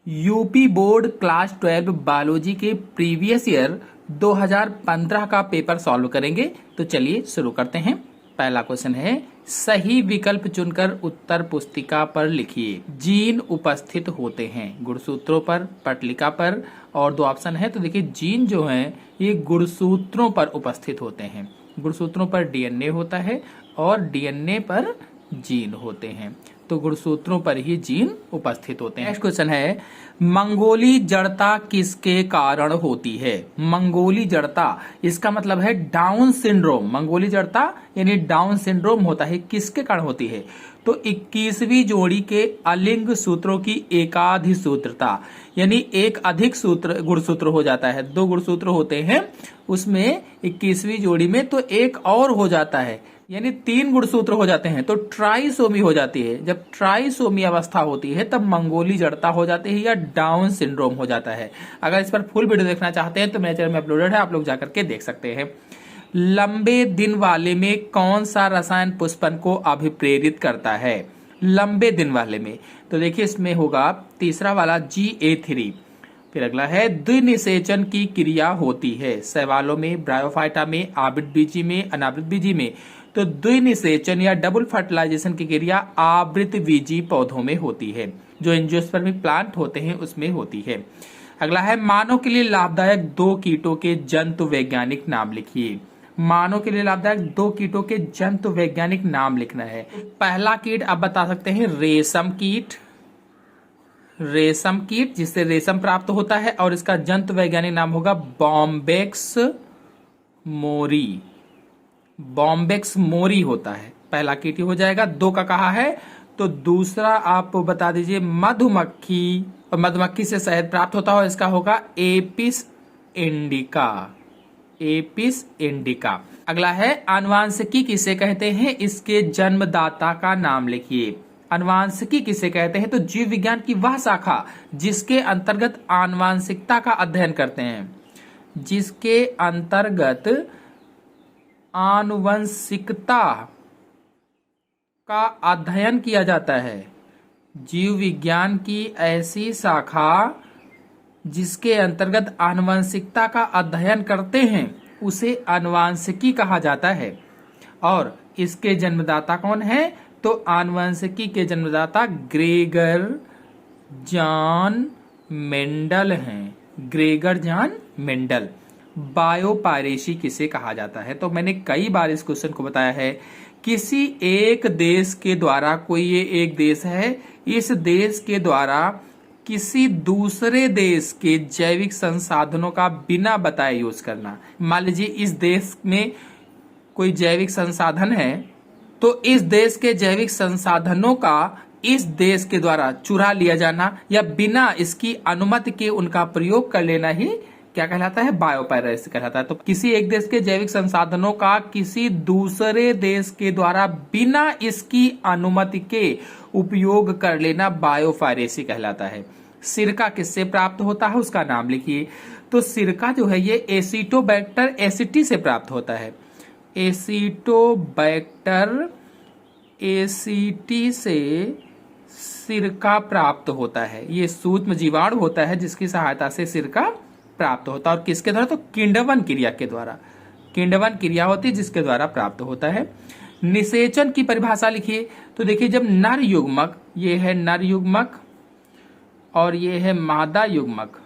UP board class 12 biology के previous year 2015 का paper solve करेंगे। तो चलिए शुरू करते हैं। पहला क्वेश्चन है, सही विकल्प चुनकर उत्तर पुस्तिका पर लिखिए। जीन उपस्थित होते हैं गुणसूत्रों पर, पटलिका पर, और दो ऑप्शन है। तो देखिए जीन जो है ये गुणसूत्रों पर उपस्थित होते हैं। गुणसूत्रों पर डीएनए होता है और डीएनए पर जीन होते हैं, तो गुणसूत्रों पर ही जीन उपस्थित होते हैं। नेक्स्ट क्वेश्चन है, मंगोली जड़ता किसके कारण होती है? मंगोली जड़ता इसका मतलब है डाउन सिंड्रोम। मंगोली जड़ता यानी डाउन सिंड्रोम होता है, किसके कारण होती है? तो 21वीं जोड़ी के अलिंग सूत्रों की एकाधिसूत्रता, यानी एक अधिक सूत्र गुणसूत्र हो जाता है। दो गुणसूत्र होते हैं उसमें 21वीं जोड़ी में तो एक और हो जाता है, यानी 3 गुणसूत्र हो जाते हैं तो ट्राइसोमी हो जाती है। जब ट्राइसोमी अवस्था होती है तब मंगोली जड़ता हो जाती है या डाउन सिंड्रोम हो जाता है। अगर इस पर फुल वीडियो देखना चाहते हैं तो मेरे चैनल में अपलोडेड है, आप लोग जाकर के देख सकते हैं। लंबे दिन वाले में कौन सा रसायन पुष्पन को अभिप्रेरित करता है? लंबे दिन वाले में तो देखिए इसमें होगा तीसरा वाला GA3। फिर अगला है, द्विनिषेचन की क्रिया होती है शैवालों में, ब्रायोफाइटा में, आवृत बीजी में, अनावृत बीजी में। तो द्विनिषेचन या डबल फर्टिलाइजेशन की क्रिया आवृत बीजी पौधों में होती है, जो एंजियोस्पर्मिक प्लांट होते हैं उसमें होती है। अगला है, मानव के लिए लाभदायक 2 कीटों के जंतु वैज्ञानिक नाम लिखिए। मानव के लिए लाभदायक 2 कीटों के जंतु वैज्ञानिक नाम लिखना है। पहला कीट आप बता सकते हैं रेशम कीट। रेशम कीट जिससे रेशम प्राप्त होता है और इसका जंतु वैज्ञानिक नाम होगा बॉम्बेक्स मोरी। बॉम्बेक्स मोरी होता है, पहला कीट हो जाएगा। 2 का कहा है तो दूसरा आप बता दीजिए मधुमक्खी, और मधुमक्खी से शहद प्राप्त होता है, इसका होगा एपिस इंडिका। Apis indica. अगला है, आनुवांशिकी किसे कहते हैं? इसके जन्मदाता का नाम लिखिए। आनुवांशिकी किसे कहते हैं? तो जीव विज्ञान की वह शाखा जिसके अंतर्गत आनुवांशिकता का अध्ययन करते हैं, जिसके अंतर्गत आनुवंशिकता का अध्ययन किया जाता है। जीव विज्ञान की ऐसी शाखा जिसके अंतर्गत आनुवंशिकता का अध्ययन करते हैं उसे आनुवंशिकी कहा जाता है। और इसके जन्मदाता कौन है? तो आनुवंशिकी के जन्मदाता ग्रेगर जॉन मेंडल हैं। Gregor John Mendel. बायोपायरेसी किसे कहा जाता है? तो मैंने कई बार इस क्वेश्चन को बताया है, किसी एक देश के द्वारा, कोई ये एक देश है, इस देश के द्वारा किसी दूसरे देश के जैविक संसाधनों का बिना बताए यूज करना। मान लीजिए इस देश में कोई जैविक संसाधन है तो इस देश के जैविक संसाधनों का इस देश के द्वारा चुरा लिया जाना या बिना इसकी अनुमति के उनका प्रयोग कर लेना ही क्या कहलाता है? बायोपायरेसी कहलाता है। तो किसी एक देश के जैविक संसाधनों का किसी दूसरे देश के द्वारा बिना इसकी अनुमति के उपयोग कर लेना बायोपायरेसी कहलाता है। सिरका किससे प्राप्त होता है उसका नाम लिखिए। तो सिरका जो है ये एसिटोबैक्टर एसिटी से प्राप्त होता है। एसिटोबैक्टर एसिटी से सिरका प्राप्त होता है। ये सूक्ष्म जीवाणु होता है जिसकी सहायता से सिरका प्राप्त होता है। और किसके द्वारा? तो किण्वन क्रिया के द्वारा। किण्वन क्रिया होती है जिसके द्वारा प्राप्त होता है। निषेचन की परिभाषा लिखिए। तो देखिए जब नर युग्मक, ये है नर युग्मक और ये है मादा युग्मक,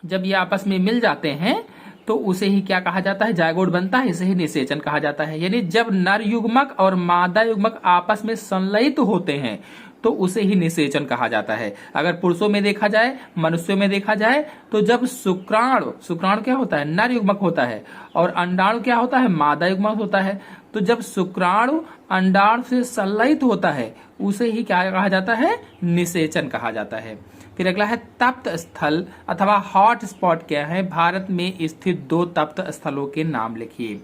जब ये आपस में मिल जाते हैं तो उसे ही क्या कहा जाता है? जायगोट बनता है, इसे ही निषेचन कहा जाता है। यानी जब नर युग्मक और मादा युग्मक आपस में संलयित होते हैं तो उसे ही निषेचन कहा जाता है। अगर पुरुषों में देखा जाए, मनुष्यों में देखा जाए, तो जब शुक्राणु, शुक्राणु क्या होता है? नर युग्मक होता है, और अंडाणु क्या होता है? मादा युग्मक होता है। तो जब शुक्राणु अंडाणु से संलयित होता है उसे ही क्या कहा जाता है? निषेचन कहा जाता है। फिर अगला है, तप्त स्थल अथवा हॉट स्पॉट क्या है? भारत में स्थित 2 तप्त स्थलों के नाम लिखिए।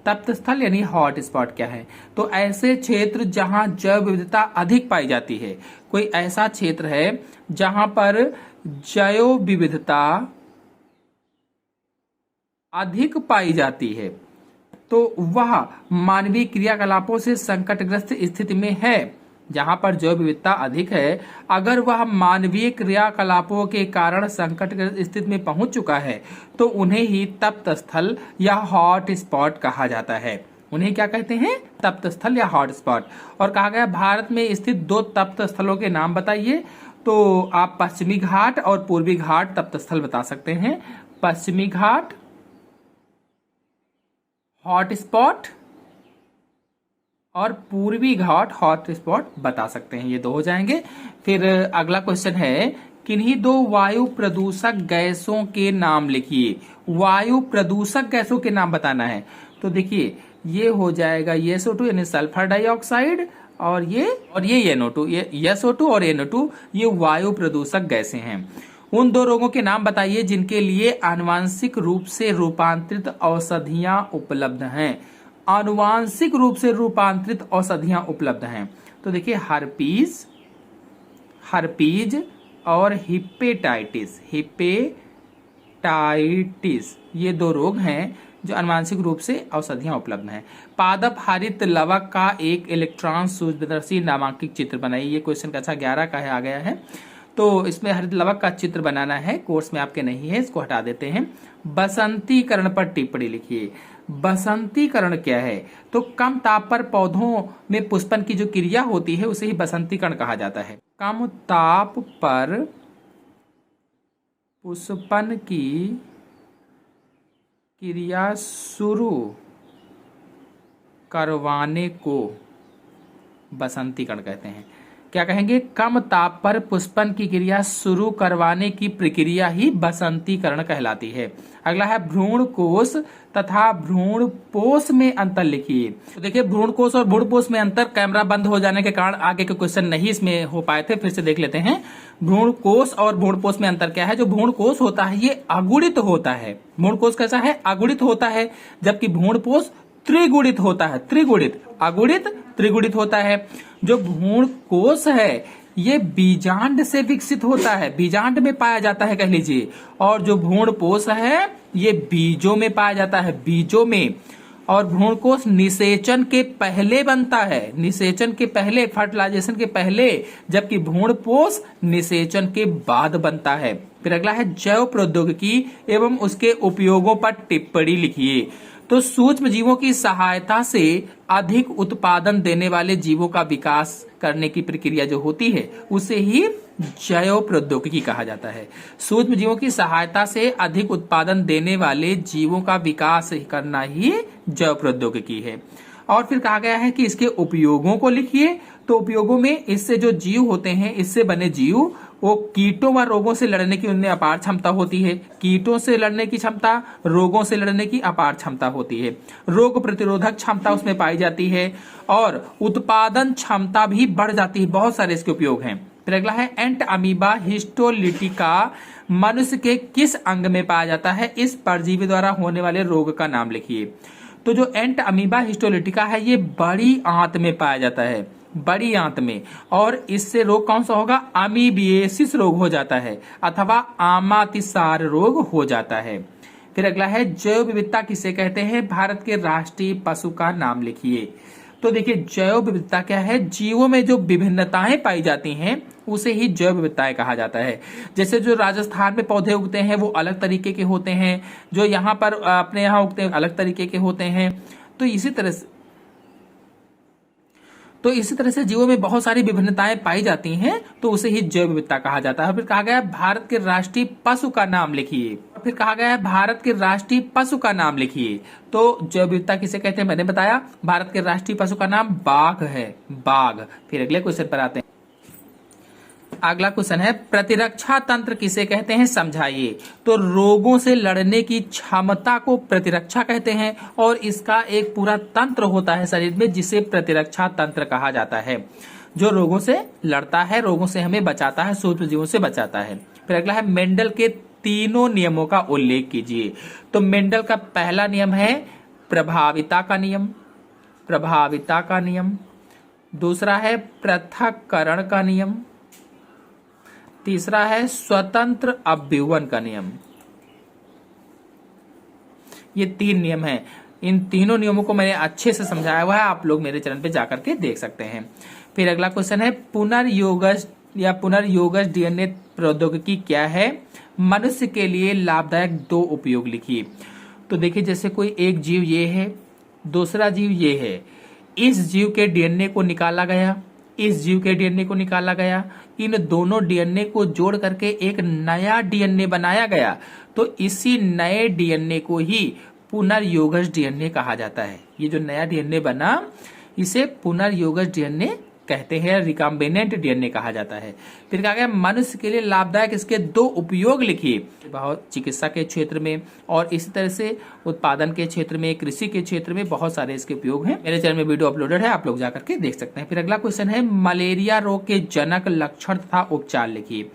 तप्त स्थल यानी हॉट स्पॉट क्या है? तो ऐसे क्षेत्र जहां जैव विविधता अधिक पाई जाती है। कोई ऐसा क्षेत्र है जहां पर जैव विविधता अधिक पाई जाती है तो वह मानवीय क्रियाकलापों से संकटग्रस्त स्थिति में है। जहां पर जैव विविधता अधिक है, अगर वह मानवीय क्रियाकलापों के कारण संकटग्रस्त स्थिति में पहुंच चुका है तो उन्हें ही तप्त स्थल या हॉट स्पॉट कहा जाता है। उन्हें क्या कहते हैं? तप्त स्थल या हॉट स्पॉट। और कहा गया भारत में स्थित 2 तप्त स्थलों के नाम बताइए। तो आप पश्चिमी घाट और पूर्वी घाट तप्त स्थल बता सकते हैं। पश्चिमी घाट हॉट स्पॉट और पूर्वी घाट हॉट स्पॉट बता सकते हैं। ये 2 हो जाएंगे। फिर अगला क्वेश्चन है, किन्हीं 2 वायु प्रदूषक गैसों के नाम लिखिए। वायु प्रदूषक गैसों के नाम बताना है। तो देखिए, ये हो जाएगा SO2 यानी सल्फर डाइऑक्साइड, और ये NO2, ये SO2 और NO2 ये वायु प्रदूषक गैसें हैं। उन 2 रोगों के नाम बताइए जिनके लिए आनुवांशिक रूप से रूपांतरित औषधियां उपलब्ध हैं। आनुवांशिक रूप से रूपांतरित औषधियां उपलब्ध हैं। तो देखिए, हर्पीज और हिपेटाइटिस ये 2 रोग हैं जो आनुवांशिक रूप से औषधियां उपलब्ध हैं। पादप हरित लवक का एक इलेक्ट्रॉन सूक्ष्मदर्शी नामांकित चित्र बनाइए। ये क्वेश्चन कक्षा 11 का है, आ गया है। तो इसमें हरित लवक का चित्र बनाना है, कोर्स में आपके नहीं है, इसको हटा देते हैं। बसंतीकरण पर टिप्पणी लिखिए। बसंतीकरण क्या है? तो कम ताप पर पौधों में पुष्पन की जो क्रिया होती है उसे ही बसंतीकरण कहा जाता है। कम ताप पर पुष्पन की क्रिया शुरू करवाने को बसंतीकरण कहते हैं। क्या कहेंगे? कम ताप पर पुष्पन की क्रिया शुरू करवाने की प्रक्रिया ही बसंतीकरण कहलाती है। अगला है भ्रूणकोश तथा भ्रूणपोष में अंतर लिखिए। तो देखिए, भ्रूणकोश और भ्रूणपोष में अंतर, कैमरा बंद हो जाने के कारण आगे के क्वेश्चन नहीं इसमें हो पाए थे, फिर से देख लेते हैं। भ्रूणकोश और भ्रूणपोष में अंतर क्या है? जो भ्रूणकोश होता है ये अगुणित होता है। भ्रूणकोश कैसा है? अगुणित होता है, जबकि भ्रूणपोष त्रिगुणित होता है। त्रिगुणित, अगुणित, त्रिगुणित होता है। जो भ्रूणकोश है ये बीजांड से विकसित होता है, बीजांड में पाया जाता है कह लीजिए। और जो भ्रूणपोष है ये बीजों में पाया जाता है, बीजों में। और भ्रूणकोश निषेचन के पहले बनता है, निषेचन के पहले, फर्टिलाइजेशन के पहले, जबकि भ्रूणपोष निषेचन के बाद बनता है। फिर अगला है जैव प्रौद्योगिकी एवं उसके उपयोगों पर टिप्पणी लिखिए। तो सूक्ष्म जीवों की सहायता से अधिक उत्पादन देने वाले जीवों का विकास करने की प्रक्रिया जो होती है उसे ही जैव प्रौद्योगिकी कहा जाता है। सूक्ष्म जीवों की सहायता से अधिक उत्पादन देने वाले जीवों का विकास करना ही जैव प्रौद्योगिकी है। और फिर कहा गया है कि इसके उपयोगों को लिखिए। तो उपयोगों में इससे जो जीव होते हैं, इससे बने जीव, वो कीटों व रोगों से लड़ने की उनमें अपार क्षमता होती है। कीटों से लड़ने की क्षमता, रोगों से लड़ने की अपार क्षमता होती है। रोग प्रतिरोधक क्षमता उसमें पाई जाती है और उत्पादन क्षमता भी बढ़ जाती है। बहुत सारे इसके उपयोग हैं। फिर अगला है एंट अमीबा हिस्टोलिटिका मनुष्य के किस अंग में पाया जाता है? इस परजीवी द्वारा होने वाले रोग का नाम लिखिए। तो जो एंट अमीबा हिस्टोलिटिका है ये बड़ी आंत में पाया जाता है, बड़ी आंत में। और इससे रोग कौन सा होगा? अमीबिएसिस रोग हो जाता है अथवा आमातिसार रोग हो जाता है। फिर अगला है जैव विविधता किसे कहते हैं? भारत के राष्ट्रीय पशु का नाम लिखिए। तो देखिए, जैव विविधता क्या है? जीवों में जो विभिन्नताएं पाई जाती हैं उसे ही जैव विविधताएं कहा जाता है। जैसे जो राजस्थान में पौधे उगते हैं वो अलग तरीके के होते हैं, जो यहाँ पर अपने यहाँ उगते हैं अलग तरीके के होते हैं। तो इसी तरह से जीवों में बहुत सारी विभिन्नताएं पाई जाती हैं, तो उसे ही जैव विविधता कहा जाता है। फिर कहा गया है भारत के राष्ट्रीय पशु का नाम लिखिए। फिर कहा गया है भारत के राष्ट्रीय पशु का नाम लिखिए। तो जैव विविधता किसे कहते हैं मैंने बताया। भारत के राष्ट्रीय पशु का नाम बाघ है, बाघ। फिर अगले क्वेश्चन पर आते हैं। अगला क्वेश्चन है प्रतिरक्षा तंत्र किसे कहते हैं? समझाइए। तो रोगों से लड़ने की क्षमता को प्रतिरक्षा कहते हैं और इसका एक पूरा तंत्र होता है शरीर में जिसे प्रतिरक्षा तंत्र कहा जाता है, जो रोगों से लड़ता है, रोगों से हमें बचाता है, सूक्ष्म जीवों से बचाता है। फिर अगला है मेंडल के 3 नियमों का उल्लेख कीजिए। तो मेंडल का पहला नियम है प्रभाविता का नियम, प्रभाविता का नियम। दूसरा है पृथक्करण का नियम। तीसरा है स्वतंत्र अभ्युवन का नियम। ये 3 नियम हैं। इन तीनों नियमों को मैंने अच्छे से समझाया हुआ है, आप लोग मेरे चैनल पे जाकर के देख सकते हैं। फिर अगला क्वेश्चन है पुनर्योगज डीएनए प्रौद्योगिकी क्या है? मनुष्य के लिए लाभदायक 2 उपयोग लिखिए। तो देखिए, जैसे कोई एक जीव ये है, दूसरा जीव ये है, इस जीव के डीएनए को निकाला गया, इस जीव के डीएनए को निकाला गया, इन दोनों डीएनए को जोड़ करके एक नया डीएनए बनाया गया, तो इसी नए डीएनए को ही पुनर्योगज डीएनए कहा जाता है। ये जो नया डीएनए बना इसे पुनर्योगज डीएनए कहते हैं, रिकॉम्बिनेंट डीएनए कहा जाता है। फिर कहा गया मनुष्य के लिए लाभदायक इसके 2 उपयोग लिखिए। बहुत चिकित्सा के क्षेत्र में और इसी तरह से उत्पादन के क्षेत्र में, कृषि के क्षेत्र में बहुत सारे इसके उपयोग हैं। मेरे चैनल में वीडियो अपलोडेड है, आप लोग जाकर के देख सकते हैं। फिर अगला क्वेश्चन है मलेरिया रोग के जनक, लक्षण तथा उपचार लिखिए।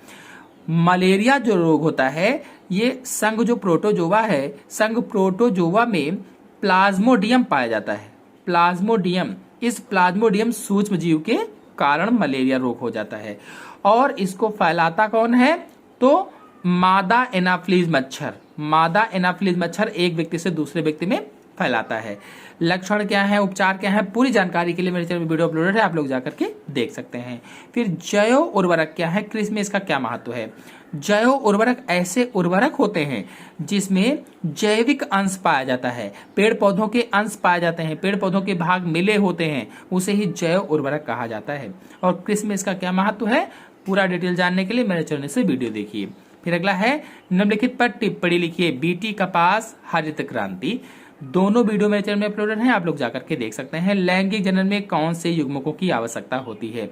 मलेरिया जो रोग होता है ये संघ जो प्रोटोजोआ है, संघ प्रोटोजोआ में प्लाज्मोडियम पाया जाता है। प्लाज्मोडियम, इस प्लाज्मोडियम सूक्ष्म जीव के कारण मलेरिया रोग हो जाता है। और इसको फैलाता कौन है? तो मादा एनाफ्लीज मच्छर। मादा एनाफ्लीज मच्छर एक व्यक्ति से दूसरे व्यक्ति में फैलाता है। लक्षण क्या है, उपचार क्या है, पूरी जानकारी के लिए मेरे चैनल में वीडियो अपलोडेड है, आप लोग जाकर के देख सकते हैं। फिर जैव उर्वरक क्या है, कृषि में इसका क्या महत्व है? जैव उर्वरक ऐसे उर्वरक होते हैं जिसमें जैविक अंश पाया जाता है, पेड़ पौधों के अंश पाए जाते हैं, पेड़ पौधों के भाग मिले होते हैं, उसे ही जैव उर्वरक कहा जाता है। और कृषि में इसका क्या महत्व है, पूरा डिटेल जानने के लिए मेरे चैनल से वीडियो देखिए। फिर अगला है निम्नलिखित पर टिप्पणी लिखिए। बीटी कपास, हरित क्रांति, दोनों वीडियो मेरे चैनल में अपलोडेड हैं, आप लोग जाकर के देख सकते हैं। लैंगिक जनन में कौन से युग्मकों की आवश्यकता होती है?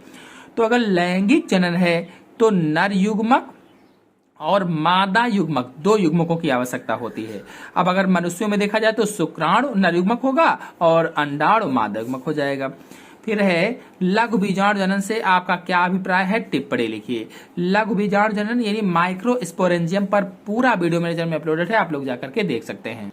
तो अगर लैंगिक जनन है तो नर युग्मक और मादा युग्मक, 2 युग्मकों की आवश्यकता होती है। अब अगर मनुष्यों में देखा जाए तो शुक्राणु नर युग्मक होगा और अंडाणु मादा युग्मक हो जाएगा। फिर है लघु बीजाणु जनन से आपका क्या अभिप्राय है, टिप्पणी लिखिए। लघु बीजाणु जनन यानी माइक्रोस्पोरेंजियम पर पूरा वीडियो मेरे चैनल में अपलोडेड है, आप लोग जाकर के देख सकते हैं।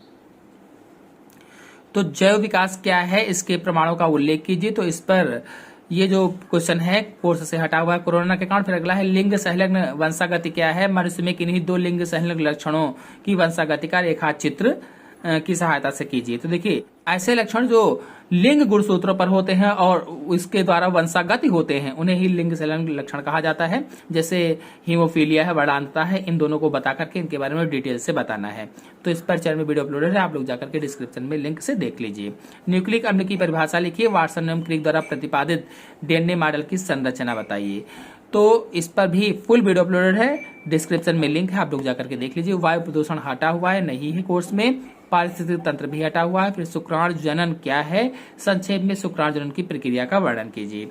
तो जैव विकास क्या है, इसके प्रमाणों का उल्लेख कीजिए। तो इस पर ये जो क्वेश्चन है कोर्स से हटा हुआ है कोरोना के कारण। फिर अगला है लिंग संलग्न वंशागति क्या है? मनुष्य में किन्हीं 2 लिंग संलग्न लक्षणों की वंशागति का रेखा चित्र की सहायता से कीजिए। तो देखिए, ऐसे लक्षण जो लिंग गुणसूत्रों पर होते हैं और इसके द्वारा वंशागति होते हैं उन्हें ही लिंग संलग्न लक्षण कहा जाता है। जैसे हीमोफीलिया है, वर्णांतता है, इन दोनों को बता करके इनके बारे में डिटेल से बताना है। तो इस पर चैनल में वीडियो अपलोडेड है, आप लोग जाकर के डिस्क्रिप्शन में लिंक से देख लीजिए। न्यूक्लिक अम्ल की परिभाषा लिखिए। वाटसन एवं क्रिक द्वारा प्रतिपादित डीएनए मॉडल की संरचना बताइए। तो इस पर भी फुल वीडियो अपलोडेड है, डिस्क्रिप्शन में लिंक है, आप लोग जाकर के देख लीजिए। वायु प्रदूषण हटा हुआ है, नहीं है कोर्स में। पारिस्थितिक तंत्र भी हटा हुआ है। फिर शुक्राणु जनन क्या है, संक्षेप में शुक्राणु जनन की प्रक्रिया का वर्णन कीजिए।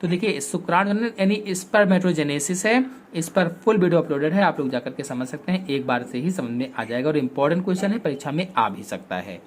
तो देखिए, शुक्राणु जनन यानी स्पर्मेटोजेनेसिस है, इस पर फुल वीडियो अपलोडेड है, आप लोग जाकर के समझ सकते हैं। एक बार से ही समझ में आ जाएगा और इम्पोर्टेंट क्वेश्चन है, परीक्षा में आ भी सकता है।